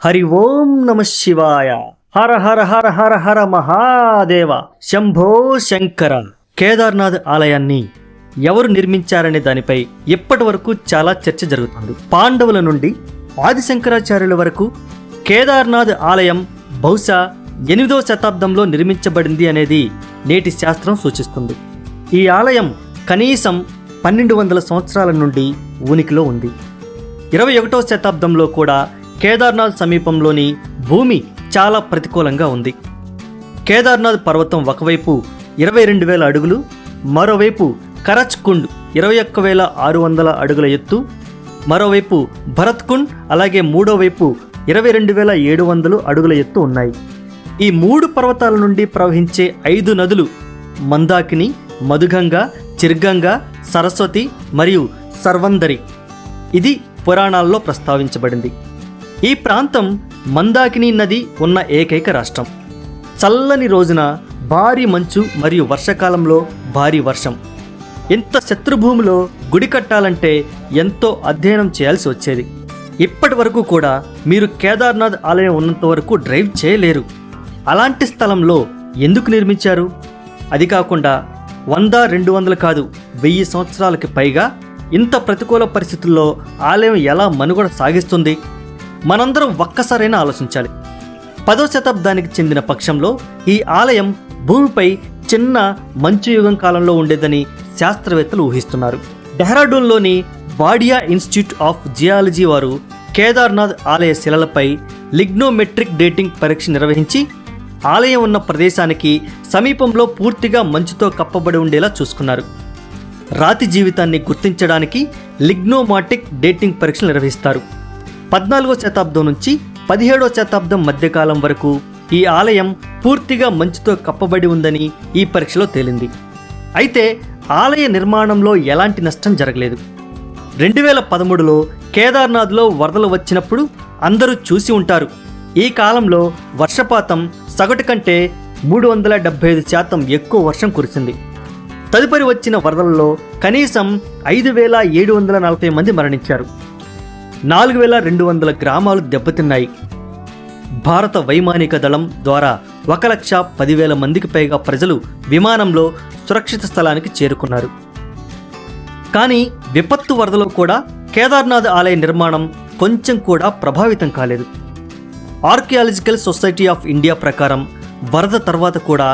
హరి ఓం నమ శివాయ. హర హర హర హర హర మహాదేవ. శంభో శంకర. కేదార్నాథ్ ఆలయాన్ని ఎవరు నిర్మించారనే దానిపై ఇప్పటి వరకు చాలా చర్చ జరుగుతుంది. పాండవుల నుండి ఆదిశంకరాచార్యుల వరకు కేదార్నాథ్ ఆలయం బహుశా 8వ శతాబ్దంలో నిర్మించబడింది అనేది నేటి శాస్త్రం సూచిస్తుంది. ఈ ఆలయం కనీసం 1200 సంవత్సరాల నుండి ఉనికిలో ఉంది. 21వ శతాబ్దంలో కూడా కేదార్నాథ్ సమీపంలోని భూమి చాలా ప్రతికూలంగా ఉంది. కేదార్నాథ్ పర్వతం ఒకవైపు 22,000 అడుగులు, మరోవైపు కరచ్ కుండ్ 21,600 అడుగుల ఎత్తు, మరోవైపు భరత్ కుండ్, అలాగే మూడో వైపు 22,700 అడుగుల ఎత్తు ఉన్నాయి. ఈ 3 పర్వతాల నుండి ప్రవహించే 5 నదులు మందాకిని, మధుగంగా, చిర్గంగా, సరస్వతి మరియు సర్వందరి. ఇది పురాణాల్లో ప్రస్తావించబడింది. ఈ ప్రాంతం మందాకిని నది ఉన్న ఏకైక రాష్ట్రం. చల్లని రోజున భారీ మంచు మరియు వర్షాకాలంలో భారీ వర్షం. ఇంత శత్రుభూమిలో గుడి కట్టాలంటే ఎంతో అధ్యయనం చేయాల్సి వచ్చేది. ఇప్పటి వరకు కూడా మీరు కేదార్నాథ్ ఆలయం ఉన్నంత వరకు డ్రైవ్ చేయలేరు. అలాంటి స్థలంలో ఎందుకు నిర్మించారు? అది కాకుండా 100, 200 కాదు, 1000 సంవత్సరాలకి పైగా ఇంత ప్రతికూల పరిస్థితుల్లో ఆలయం ఎలా మనుగడ సాగిస్తుంది? మనందరం ఒక్కసారైనా ఆలోచించాలి. 10వ శతాబ్దానికి చెందిన పక్షంలో ఈ ఆలయం భూమిపై చిన్న మంచు యుగం కాలంలో ఉండేదని శాస్త్రవేత్తలు ఊహిస్తున్నారు. డెహ్రాడూన్లోని వాడియా ఇన్స్టిట్యూట్ ఆఫ్ జియాలజీ వారు కేదార్నాథ్ ఆలయ శిలలపై లిగ్నోమెట్రిక్ డేటింగ్ పరీక్ష నిర్వహించి ఆలయం ఉన్న ప్రదేశానికి సమీపంలో పూర్తిగా మంచుతో కప్పబడి ఉండేలా చూసుకున్నారు. రాతి జీవితాన్ని గుర్తించడానికి లిగ్నోమాటిక్ డేటింగ్ పరీక్షలు నిర్వహిస్తారు. 14వ శతాబ్దం నుంచి 17వ శతాబ్దం మధ్యకాలం వరకు ఈ ఆలయం పూర్తిగా మంచుతో కప్పబడి ఉందని ఈ పరీక్షలో తేలింది. అయితే ఆలయ నిర్మాణంలో ఎలాంటి నష్టం జరగలేదు. 2013లో కేదార్నాథ్లో వరదలు వచ్చినప్పుడు అందరూ చూసి ఉంటారు. ఈ కాలంలో వర్షపాతం సగటు కంటే 375% ఎక్కువ వర్షం కురిసింది. తదుపరి వచ్చిన వరదలలో కనీసం 5,740 మంది మరణించారు. 4,200 గ్రామాలు దెబ్బతిన్నాయి. భారత వైమానిక దళం ద్వారా 1,10,000 మందికి పైగా ప్రజలు విమానంలో సురక్షిత స్థలానికి చేరుకున్నారు. కానీ విపత్తు వరదలో కూడా కేదార్నాథ్ ఆలయ నిర్మాణం కొంచెం కూడా ప్రభావితం కాలేదు. ఆర్కియాలజికల్ సొసైటీ ఆఫ్ ఇండియా ప్రకారం వరద తర్వాత కూడా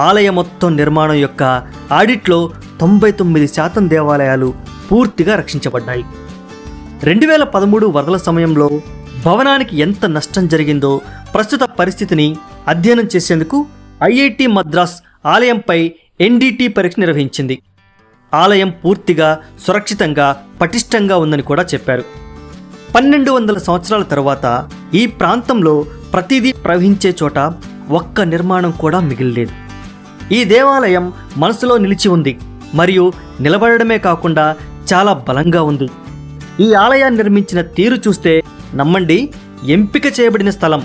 ఆలయ మొత్తం నిర్మాణం యొక్క ఆడిట్లో 99% దేవాలయాలు పూర్తిగా రక్షించబడ్డాయి. 2013 వరదల సమయంలో భవనానికి ఎంత నష్టం జరిగిందో ప్రస్తుత పరిస్థితిని అధ్యయనం చేసేందుకు ఐఐటి మద్రాస్ ఆలయంపై ఎన్డిటి పరీక్ష నిర్వహించింది. ఆలయం పూర్తిగా సురక్షితంగా, పటిష్టంగా ఉందని కూడా చెప్పారు. 1200 సంవత్సరాల తరువాత ఈ ప్రాంతంలో ప్రతిదీ ప్రవహించే చోట ఒక్క నిర్మాణం కూడా మిగిలిలేదు. ఈ దేవాలయం మనసులో నిలిచి ఉంది మరియు నిలబడమే కాకుండా చాలా బలంగా ఉంది. ఈ ఆలయాన్ని నిర్మించిన తీరు చూస్తే నమ్మండి, ఎంపిక చేయబడిన స్థలం.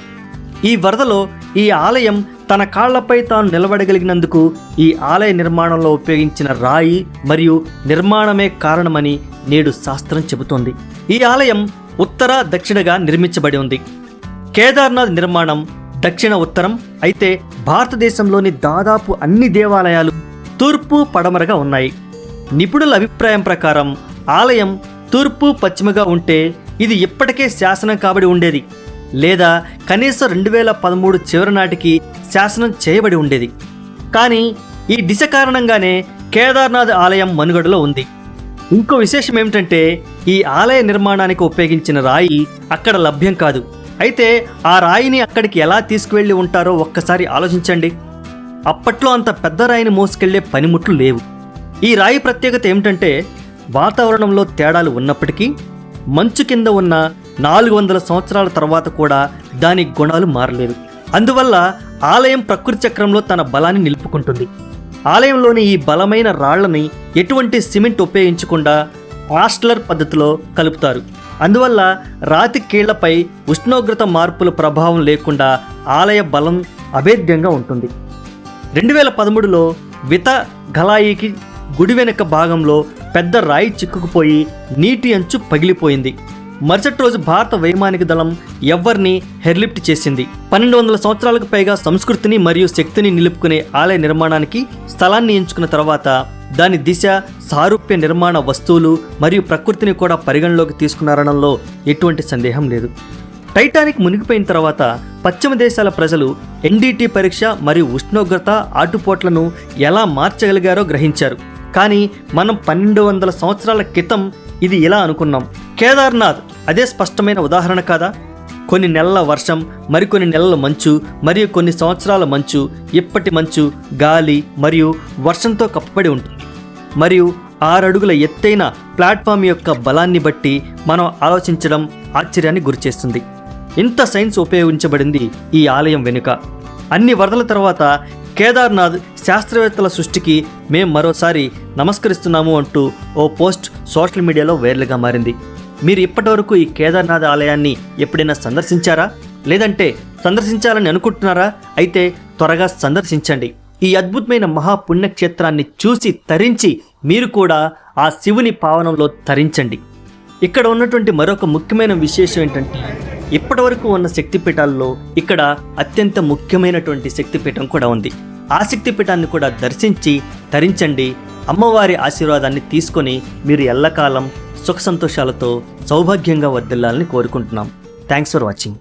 ఈ వరదలో ఈ ఆలయం తన కాళ్లపై తాను నిలబడగలిగినందుకు ఈ ఆలయ నిర్మాణంలో ఉపయోగించిన రాయి మరియు నిర్మాణమే కారణమని నేడు శాస్త్రం చెబుతోంది. ఈ ఆలయం ఉత్తర దక్షిణగా నిర్మించబడి ఉంది. కేదార్నాథ్ నిర్మాణం దక్షిణ ఉత్తరం అయితే భారతదేశంలోని దాదాపు అన్ని దేవాలయాలు తూర్పు పడమరగా ఉన్నాయి. నిపుణుల అభిప్రాయం ప్రకారం ఆలయం తూర్పు పశ్చిమగా ఉంటే ఇది ఇప్పటికే శాసనం కాబడి ఉండేది, లేదా కనీసం 2013 చివరి నాటికి శాసనం చేయబడి ఉండేది. కానీ ఈ దిశ కారణంగానే కేదార్నాథ్ ఆలయం మనుగడలో ఉంది. ఇంకో విశేషం ఏమిటంటే ఈ ఆలయ నిర్మాణానికి ఉపయోగించిన రాయి అక్కడ లభ్యం కాదు. అయితే ఆ రాయిని అక్కడికి ఎలా తీసుకువెళ్ళి ఉంటారో ఒక్కసారి ఆలోచించండి. అప్పట్లో అంత పెద్ద రాయిని మోసుకెళ్లే పనిముట్లు లేవు. ఈ రాయి ప్రత్యేకత ఏమిటంటే వాతావరణంలో తేడాలు ఉన్నప్పటికీ మంచు కింద ఉన్న 400 సంవత్సరాల తర్వాత కూడా దాని గుణాలు మారలేదు. అందువల్ల ఆలయం ప్రకృతి చక్రంలో తన బలాన్ని నిలుపుకుంటుంది. ఆలయంలోని ఈ బలమైన రాళ్లని ఎటువంటి సిమెంట్ ఉపయోగించకుండా ఆస్ట్లర్ పద్ధతిలో కలుపుతారు. అందువల్ల రాతి కీళ్లపై ఉష్ణోగ్రత మార్పుల ప్రభావం లేకుండా ఆలయ బలం అభేద్యంగా ఉంటుంది. 2013లో విత గలాయికి గుడి వెనుక భాగంలో పెద్ద రాయి చిక్కుకుపోయి నీటి అంచు పగిలిపోయింది. మరుసటి రోజు భారత వైమానిక దళం ఎవ్వరిని హెర్లిఫ్ట్ చేసింది. 1200 సంవత్సరాలకు పైగా సంస్కృతిని మరియు శక్తిని నిలుపుకునే ఆలయ నిర్మాణానికి స్థలాన్ని ఎంచుకున్న తర్వాత దాని దిశ, సారూప్య నిర్మాణ వస్తువులు మరియు ప్రకృతిని కూడా పరిగణలోకి తీసుకున్నారనడంలో ఎటువంటి సందేహం లేదు. టైటానిక్ మునిగిపోయిన తర్వాత పశ్చిమ దేశాల ప్రజలు ఎన్డీటీ పరీక్ష మరియు ఉష్ణోగ్రత ఆటుపోట్లను ఎలా మార్చగలిగారో గ్రహించారు. కానీ మనం 1200 సంవత్సరాల క్రితం ఇది ఇలా అనుకున్నాం. కేదార్నాథ్ అదే స్పష్టమైన ఉదాహరణ కాదా? కొన్ని నెలల వర్షం, మరికొన్ని నెలల మంచు, మరియు కొన్ని సంవత్సరాల మంచు, ఇప్పటి మంచు, గాలి మరియు వర్షంతో కప్పబడి ఉంటుంది. మరియు 6 అడుగుల ఎత్తైన ప్లాట్ఫామ్ యొక్క బలాన్ని బట్టి మనం ఆలోచించడం ఆశ్చర్యాన్ని గురిచేస్తుంది. ఇంత సైన్స్ ఉపయోగించబడింది ఈ ఆలయం వెనుక. అన్ని వరదల తర్వాత కేదార్నాథ్ శాస్త్రవేత్తల సృష్టికి మేం మరోసారి నమస్కరిస్తున్నాము అంటూ ఓ పోస్ట్ సోషల్ మీడియాలో వైరల్గా మారింది. మీరు ఇప్పటివరకు ఈ కేదార్నాథ్ ఆలయాన్ని ఎప్పుడైనా సందర్శించారా? లేదంటే సందర్శించాలని అనుకుంటున్నారా? అయితే త్వరగా సందర్శించండి. ఈ అద్భుతమైన మహాపుణ్యక్షేత్రాన్ని చూసి తరించి మీరు కూడా ఆ శివుని పావనంలో తరించండి. ఇక్కడ ఉన్నటువంటి మరొక ముఖ్యమైన విశేషం ఏంటంటే, ఇప్పటివరకు ఉన్న శక్తిపీఠాల్లో ఇక్కడ అత్యంత ముఖ్యమైనటువంటి శక్తిపీఠం కూడా ఉంది. ఆ శక్తిపీఠాన్ని కూడా దర్శించి తరించండి. అమ్మవారి ఆశీర్వాదాన్ని తీసుకొని మీరు ఎల్లకాలం సుఖ సంతోషాలతో సౌభాగ్యంగా వర్ధిల్లాలని కోరుకుంటున్నాం. Thanks for watching.